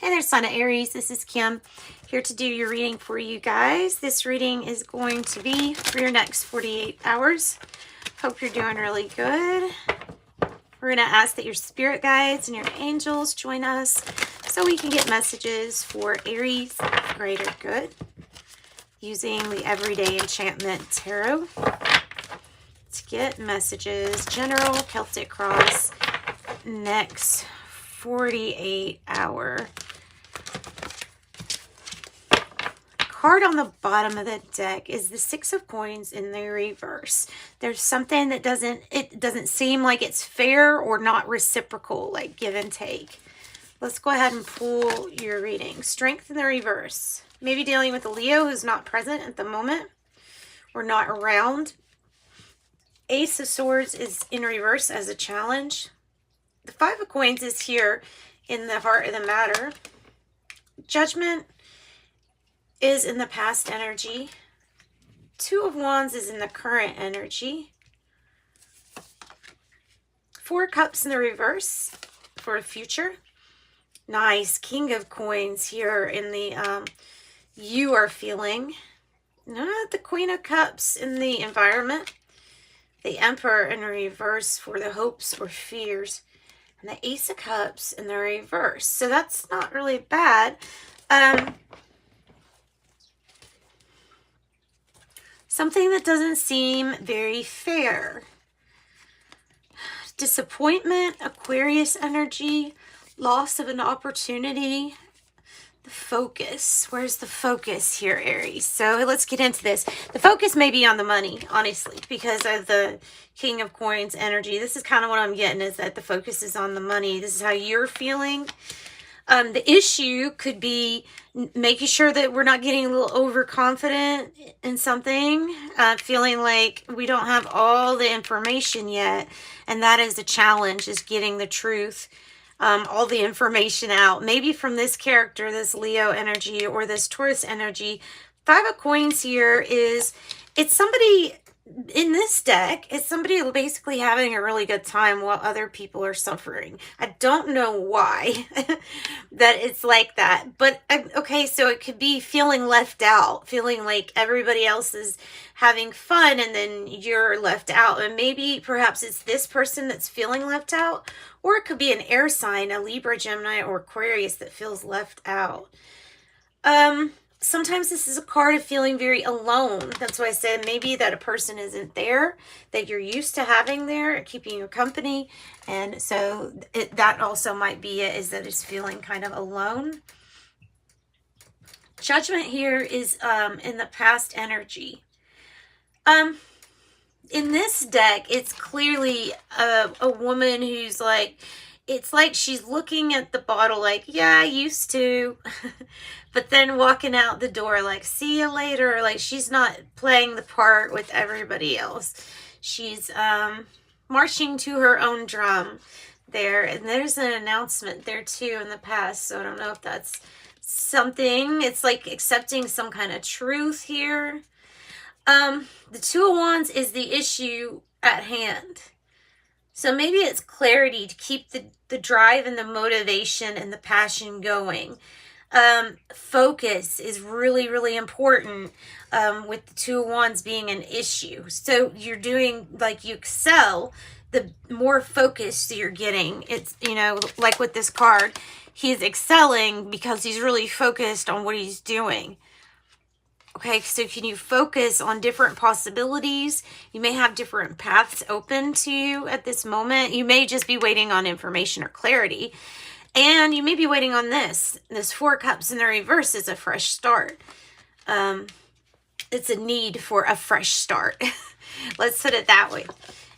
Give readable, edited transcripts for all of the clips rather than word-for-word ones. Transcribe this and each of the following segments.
Hey there, Son of Aries. This is Kim here to do your reading for you guys. This reading is going to be for your next 48 hours. Hope you're doing really good. We're going to ask that your spirit guides and your angels join us so we can get messages for Aries of greater good using the Everyday Enchantment Tarot to get messages. General Celtic Cross next 48 hour. Card on the bottom of the deck is the Six of Coins in the reverse. There's something that doesn't seem like it's fair or not reciprocal, like give and take. Let's go ahead and pull your reading. Strength in the reverse. Maybe dealing with a Leo who's not present at the moment or not around. Ace of Swords is in reverse as a challenge. The Five of Coins is here in the heart of the matter. Judgment is in the past energy. Two of Wands is in the current energy. Four Cups in the reverse for the future. Nice. King of Coins here in the you are feeling. The Queen of Cups in the environment. The Emperor in reverse for the hopes or fears. And the Ace of Cups in the reverse. So that's not really bad. Something that doesn't seem very fair. Disappointment, Aquarius energy, loss of an opportunity. The focus. Where's the focus here, Aries? So let's get into this. The focus may be on the money, honestly, because of the King of Coins energy. This is kind of what I'm getting, is that the focus is on the money. This is how you're feeling. The issue could be making sure that we're not getting a little overconfident in something, feeling like we don't have all the information yet. And that is the challenge, is getting the truth, all the information out. Maybe from this character, this Leo energy or this Taurus energy. Five of Coins here is, it's somebody in this deck, it's somebody basically having a really good time while other people are suffering. I don't know why that it's like that, but okay, so it could be feeling left out, feeling like everybody else is having fun and then you're left out. And maybe perhaps it's this person that's feeling left out, or it could be an air sign, a Libra, Gemini, or Aquarius that feels left out. Sometimes this is a card of feeling very alone. That's why I said maybe that a person isn't there, that you're used to having there, keeping you company. And so that also might be it, is that it's feeling kind of alone. Judgment here is in the past energy. In this deck, it's clearly a woman who's like, it's like she's looking at the bottle like, yeah, I used to. But then walking out the door like, see you later. Like, she's not playing the part with everybody else. She's marching to her own drum there. And there's an announcement there too in the past. So I don't know if that's something. It's like accepting some kind of truth here. The Two of Wands is the issue at hand. So maybe it's clarity to keep the drive and the motivation and the passion going. Focus is really, really important with the Two of Wands being an issue. So you're doing, like, you excel, the more focus you're getting. It's, you know, like with this card, he's excelling because he's really focused on what he's doing. Okay, so can you focus on different possibilities? You may have different paths open to you at this moment. You may just be waiting on information or clarity. And you may be waiting on this. This Four Cups in the reverse is a fresh start. It's a need for a fresh start. Let's put it that way.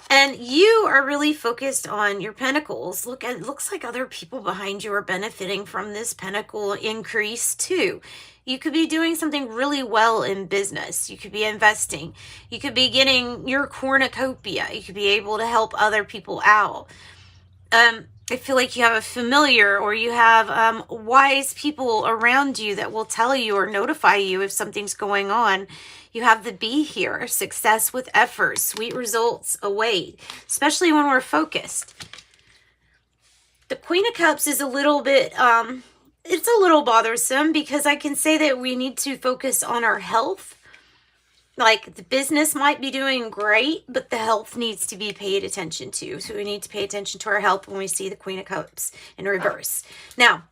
And you are really focused on your pentacles. Look, it looks like other people behind you are benefiting from this pentacle increase too. You could be doing something really well in business. You could be investing. You could be getting your cornucopia. You could be able to help other people out. I feel like you have a familiar, or you have wise people around you that will tell you or notify you if something's going on. You have the B here, success with effort, sweet results await, especially when we're focused. The Queen of Cups is a little bit it's a little bothersome because I can say that we need to focus on our health. Like, the business might be doing great, but the health needs to be paid attention to. So we need to pay attention to our health when we see the Queen of Cups in reverse. Now,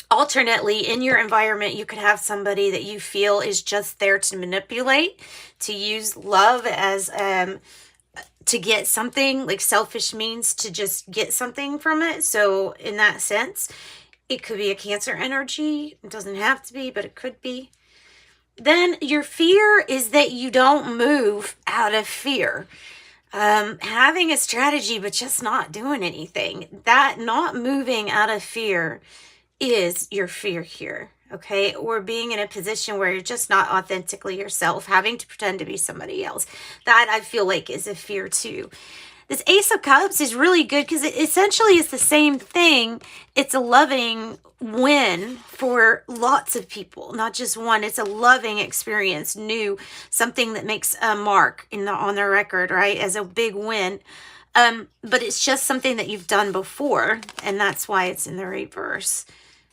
alternately, in your environment, you could have somebody that you feel is just there to manipulate, to use love as to get something, like selfish means to just get something from it. So in that sense, it could be a Cancer energy. It doesn't have to be, but it could be. Then your fear is that you don't move out of fear. Having a strategy, but just not doing anything. That not moving out of fear is your fear here, okay? Or being in a position where you're just not authentically yourself, having to pretend to be somebody else. That I feel like is a fear too. This Ace of Cups is really good because it essentially is the same thing. It's a loving win for lots of people, not just one. It's a loving experience, new, something that makes a mark on their record, right, as a big win. But it's just something that you've done before, and that's why it's in the reverse.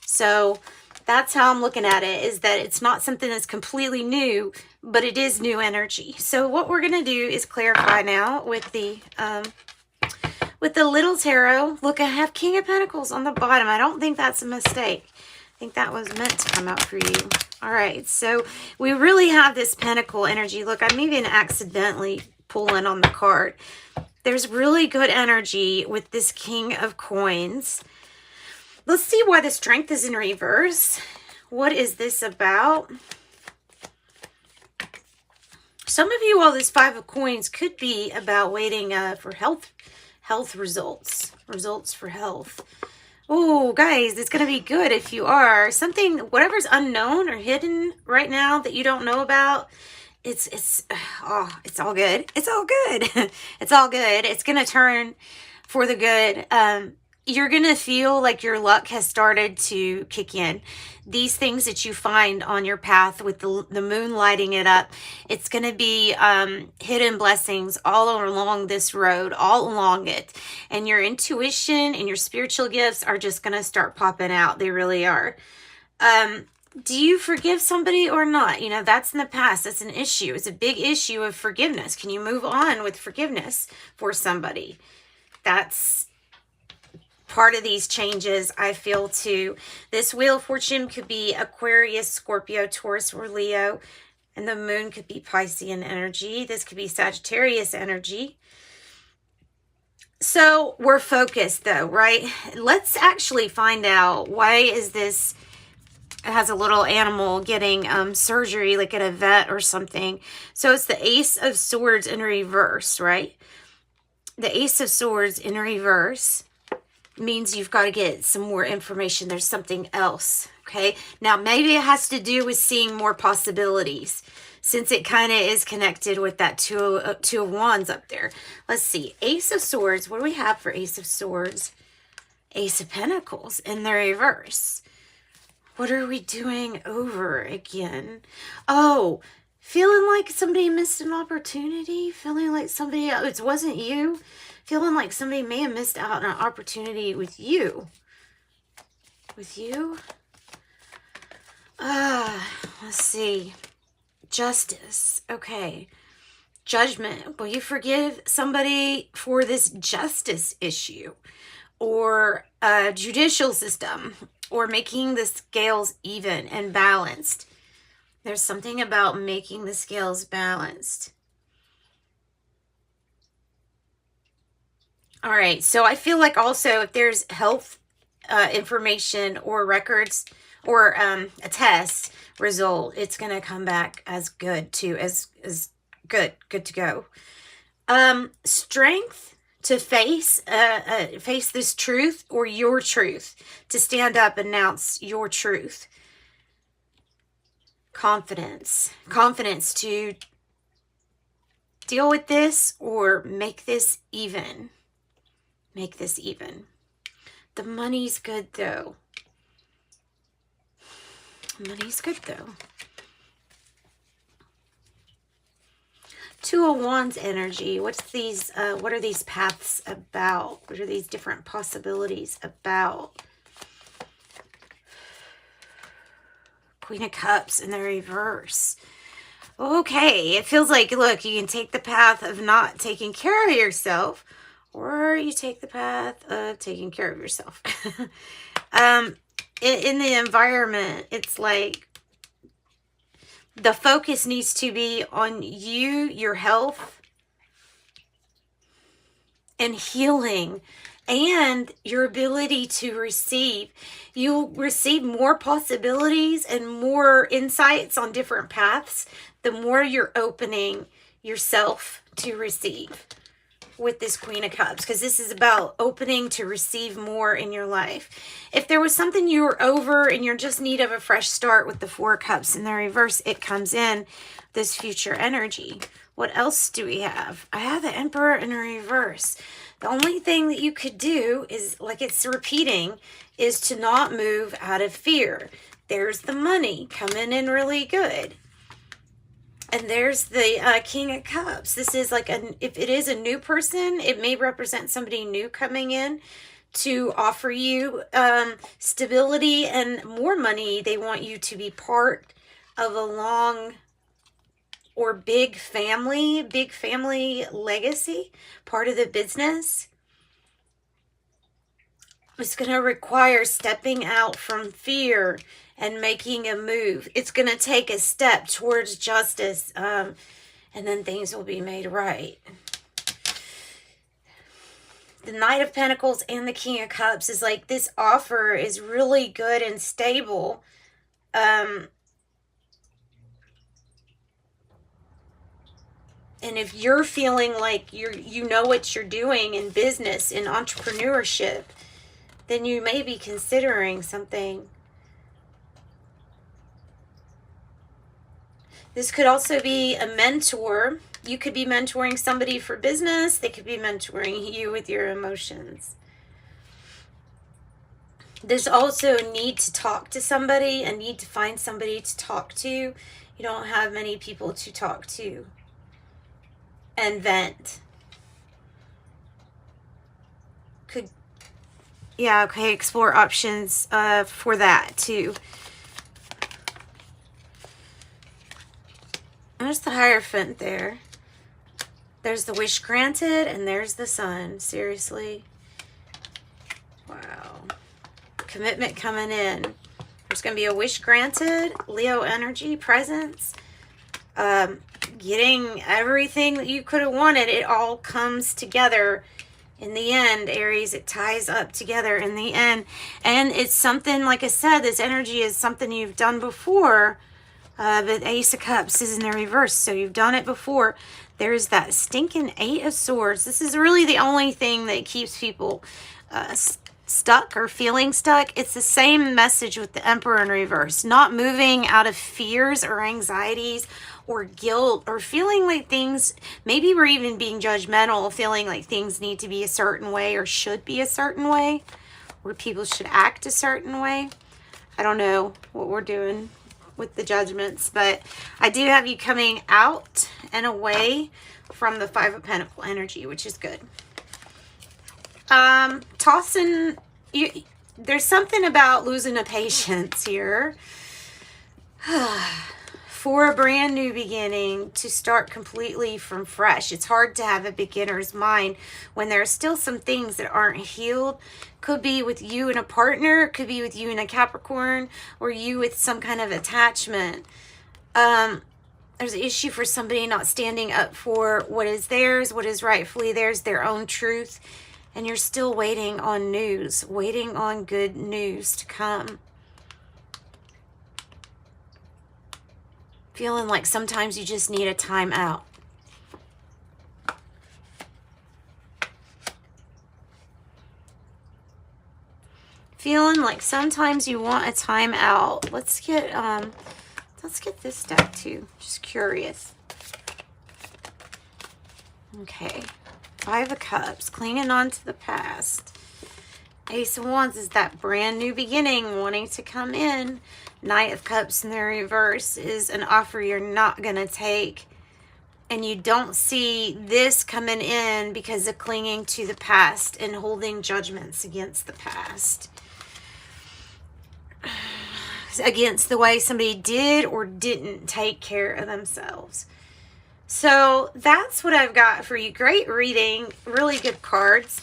So that's how I'm looking at it, is that it's not something that's completely new, but it is new energy. So what we're going to do is clarify now with the little tarot. Look, I have King of Pentacles on the bottom. I don't think that's a mistake. I think that was meant to come out for you. All right, so we really have this Pentacle energy. Look, I'm even accidentally pulling on the card. There's really good energy with this King of Coins. Let's see why the Strength is in reverse. What is this about? Some of you, all this Five of Coins could be about waiting for health results for health. Oh, guys, it's going to be good if you are. Something, whatever's unknown or hidden right now that you don't know about, it's all good. It's all good. It's all good. It's going to turn for the good. You're going to feel like your luck has started to kick in. These things that you find on your path with the moon lighting it up, it's going to be hidden blessings all along this road, all along it. And your intuition and your spiritual gifts are just going to start popping out. They really are. Do you forgive somebody or not? You know, that's in the past. That's an issue. It's a big issue of forgiveness. Can you move on with forgiveness for somebody? That's part of these changes, I feel, too. This Wheel of Fortune could be Aquarius, Scorpio, Taurus, or Leo. And the moon could be Piscean energy. This could be Sagittarius energy. So we're focused, though, right? Let's actually find out, why is this... It has a little animal getting surgery, like at a vet or something. So it's the Ace of Swords in reverse, right? The Ace of Swords in reverse means you've got to get some more information. There's something else, okay? Now, maybe it has to do with seeing more possibilities, since it kind of is connected with that two of Wands up there. Let's see. Ace of Swords. What do we have for Ace of Swords? Ace of Pentacles in the reverse. What are we doing over again? Oh, feeling like somebody missed an opportunity? Feeling like somebody else, it wasn't you? Feeling like somebody may have missed out on an opportunity with you. With you? Let's see. Justice. Okay. Judgment. Will you forgive somebody for this justice issue? Or a judicial system? Or making the scales even and balanced? There's something about making the scales balanced. All right, so I feel like also if there's health information or records or a test result, it's going to come back as good too, as good to go. Strength to face this truth, or your truth, to stand up and announce your truth. Confidence to deal with this or make this even. Make this even. The money's good, though. Money's good, though. Two of Wands energy. What's these? What are these paths about? What are these different possibilities about? Queen of Cups in the reverse. Okay, it feels like, look, you can take the path of not taking care of yourself, or you take the path of taking care of yourself. In the environment, it's like the focus needs to be on you, your health, and healing, and your ability to receive. You'll receive more possibilities and more insights on different paths the more you're opening yourself to receive with this Queen of Cups, because this is about opening to receive more in your life. If there was something you were over and you're just in need of a fresh start with the Four of Cups in the reverse, it comes in this future energy. What else do we have? I have the Emperor in a reverse. The only thing that you could do is, like it's repeating, is to not move out of fear. There's the money coming in really good. And there's the King of Cups. This is like, if it is a new person, it may represent somebody new coming in to offer you stability and more money. They want you to be part of a long or big family legacy, part of the business. It's going to require stepping out from fear and making a move. It's going to take a step towards justice, and then things will be made right. The Knight of Pentacles and the King of Cups is like, this offer is really good and stable. And if you're feeling like you know what you're doing in business, in entrepreneurship, then you may be considering something. This could also be a mentor. You could be mentoring somebody for business. They could be mentoring you with your emotions. There's also a need to talk to somebody, a need to find somebody to talk to. You don't have many people to talk to and vent. Yeah, okay, explore options for that too. There's the Hierophant there. There's the wish granted, and there's the Sun. Seriously. Wow. Commitment coming in. There's going to be a wish granted, Leo energy, presence. Getting everything that you could have wanted. It all comes together in the end, Aries. It ties up together in the end. And it's something, like I said, this energy is something you've done before. The Ace of Cups is in the reverse, so you've done it before. There's that stinking Eight of Swords. This is really the only thing that keeps people stuck or feeling stuck. It's the same message with the Emperor in reverse. Not moving out of fears or anxieties or guilt or feeling like things, maybe we're even being judgmental, feeling like things need to be a certain way or should be a certain way, or people should act a certain way. I don't know what we're doing with the judgments, but I do have you coming out and away from the Five of Pentacles energy, which is good. Tossing, there's something about losing a patience here. For a brand new beginning, to start completely from fresh. It's hard to have a beginner's mind when there are still some things that aren't healed. Could be with you and a partner, could be with you and a Capricorn, or you with some kind of attachment. There's an issue for somebody not standing up for what is theirs, what is rightfully theirs, their own truth. And you're still waiting on news, waiting on good news to come. Feeling like sometimes you just need a time out. Feeling like sometimes you want a time out. Let's get this deck too. Just curious. Okay. Five of Cups, clinging on to the past. Ace of Wands is that brand new beginning, wanting to come in. Knight of Cups in the reverse is an offer you're not going to take. And you don't see this coming in because of clinging to the past and holding judgments against the past. against the way somebody did or didn't take care of themselves. So that's what I've got for you. Great reading, really good cards.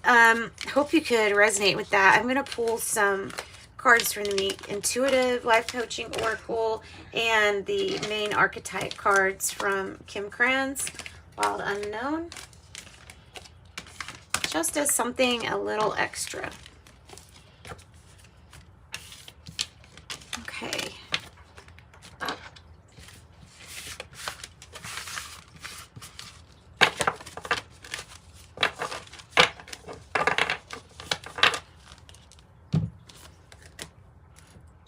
Hope you could resonate with that. I'm going to pull some cards from the Intuitive Life Coaching Oracle and the main archetype cards from Kim Kranz, Wild Unknown, just as something a little extra. Okay.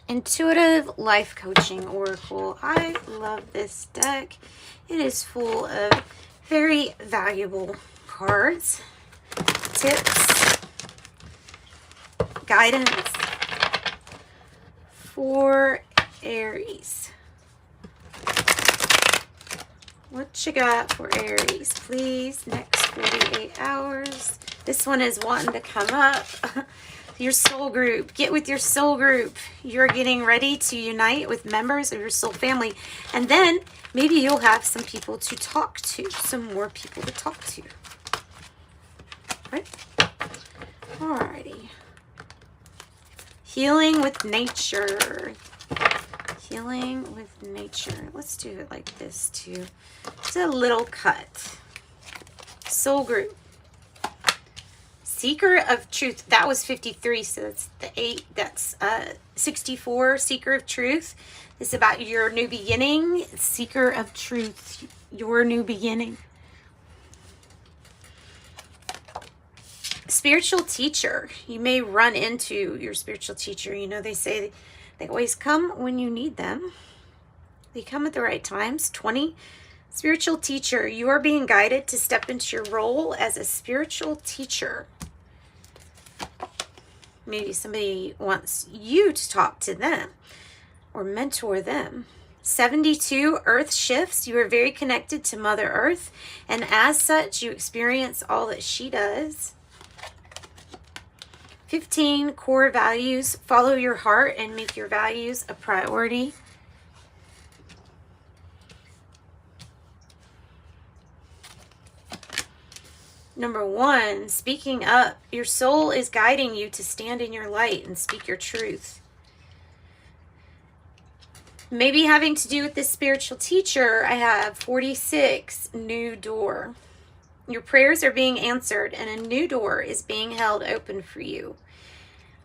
Intuitive Life Coaching Oracle. I love this deck. It is full of very valuable cards, tips, guidance for Aries. What you got for Aries, please? Next 48 hours. This one is wanting to come up. Your soul group. Get with your soul group. You're getting ready to unite with members of your soul family. And then maybe you'll have some people to talk to. Some more people to talk to. Right? Alrighty. Healing with nature. Healing with nature. Let's do it like this too. It's a little cut. Soul group. Seeker of Truth. That was 53, so that's the 8. That's 64. Seeker of Truth. This is about your new beginning. Seeker of Truth. Your new beginning. Spiritual teacher. You may run into your spiritual teacher. You know, they say they always come when you need them. They come at the right times. 20. Spiritual teacher. You are being guided to step into your role as a spiritual teacher. Maybe somebody wants you to talk to them or mentor them. 72, Earth shifts. You are very connected to Mother Earth, and as such, you experience all that she does. 15, core values. Follow your heart and make your values a priority. Number 1, speaking up. Your soul is guiding you to stand in your light and speak your truth. Maybe having to do with this spiritual teacher, I have 46, new door. Your prayers are being answered and a new door is being held open for you.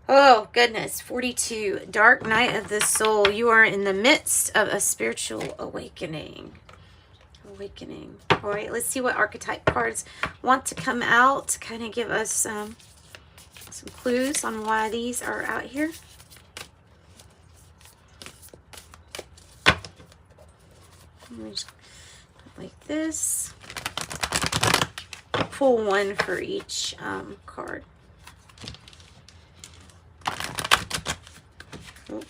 Oh, goodness. 42, dark night of the soul. You are in the midst of a spiritual awakening. All right, let's see what archetype cards want to come out to kind of give us some clues on why these are out here. Let me just put like this. Pull one for each card. Oh.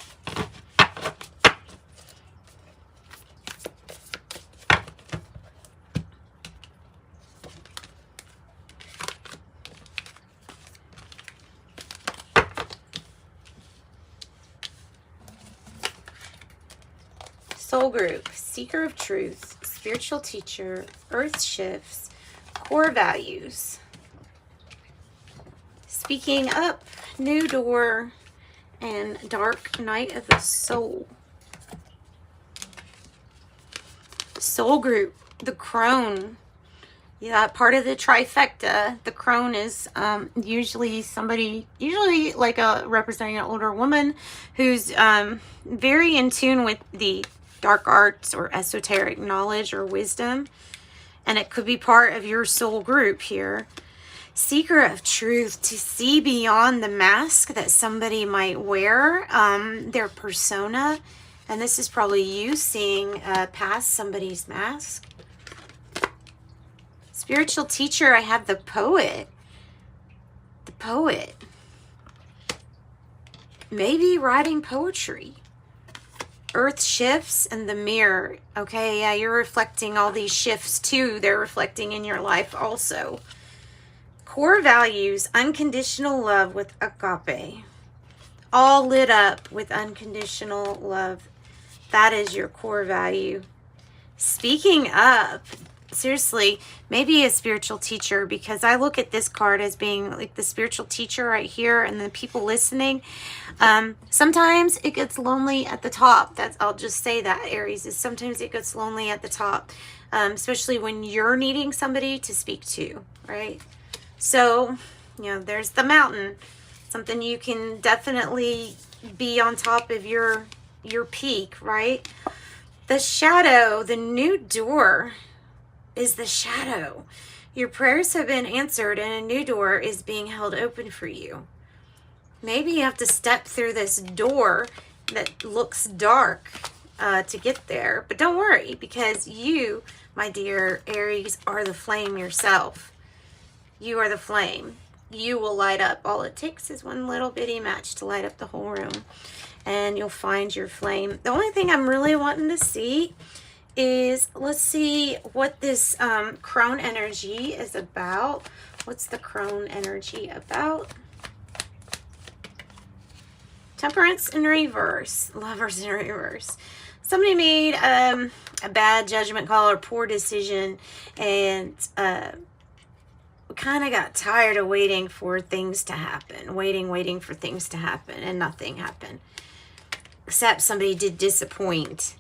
Soul group, seeker of truth, spiritual teacher, earth shifts, core values, speaking up, new door, and dark night of the soul. Soul group, the crone. Yeah, part of the trifecta. The crone is usually somebody, usually like representing an older woman who's very in tune with the dark arts or esoteric knowledge or wisdom. And it could be part of your soul group here. Seeker of truth, to see beyond the mask that somebody might wear, their persona. And this is probably you seeing past somebody's mask. Spiritual teacher, I have the poet. The poet. Maybe writing poetry. Earth shifts and the mirror. Okay, yeah, you're reflecting all these shifts too. They're reflecting in your life also. Core values, unconditional love with agape. all lit up with unconditional love. That is your core value. Speaking up, seriously, maybe a spiritual teacher, because I look at this card as being like the spiritual teacher right here and the people listening. Sometimes it gets lonely at the top. I'll just say that, Aries, is sometimes it gets lonely at the top, especially when you're needing somebody to speak to, right? So, there's the mountain, something you can definitely be on top of your peak, right? The shadow, the new door is the shadow. Your prayers have been answered and a new door is being held open for you. Maybe you have to step through this door that looks dark to get there. But don't worry, because you, my dear Aries, are the flame yourself. You are the flame. You will light up. All it takes is one little bitty match to light up the whole room. And you'll find your flame. The only thing I'm really wanting to see is, let's see what this crone energy is about. What's the crone energy about? Temperance in reverse. Lovers in reverse. Somebody made a bad judgment call or poor decision, and kind of got tired of waiting for things to happen. Waiting for things to happen, and nothing happened. Except somebody did disappoint.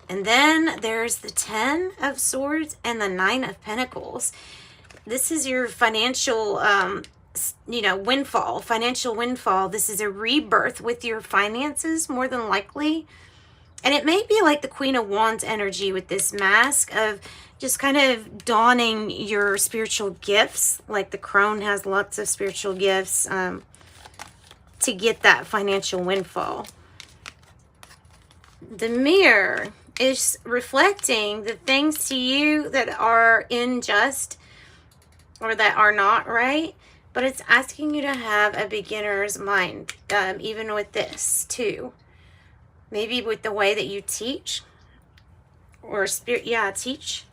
And then there's the 10 of Swords and the 9 of Pentacles. This is your financial, windfall, financial windfall. This is a rebirth with your finances, more than likely. And it may be like the Queen of Wands energy with this mask of just kind of donning your spiritual gifts. Like the crone has lots of spiritual gifts to get that financial windfall. The mirror is reflecting the things to you that are unjust or that are not right, but it's asking you to have a beginner's mind, even with this too. Maybe with the way that you teach or teach.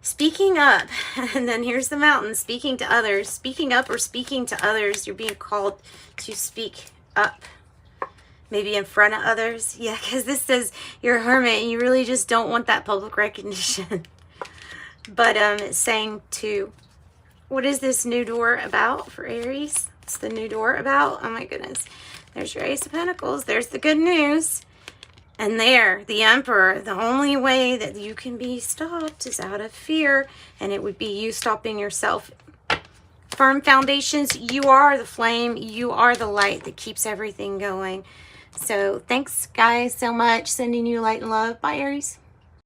Speaking up, and then here's the mountain, speaking to others, speaking up or speaking to others. You're being called to speak up. Maybe in front of others. Yeah, because this says you're a hermit and you really just don't want that public recognition. But it's saying to, what is this new door about for Aries? What's the new door about? Oh my goodness. There's your Ace of Pentacles. There's the good news. And there, the Emperor. The only way that you can be stopped is out of fear. And it would be you stopping yourself. Firm foundations. You are the flame. You are the light that keeps everything going. So thanks, guys, so much. Sending you light and love. Bye, Aries.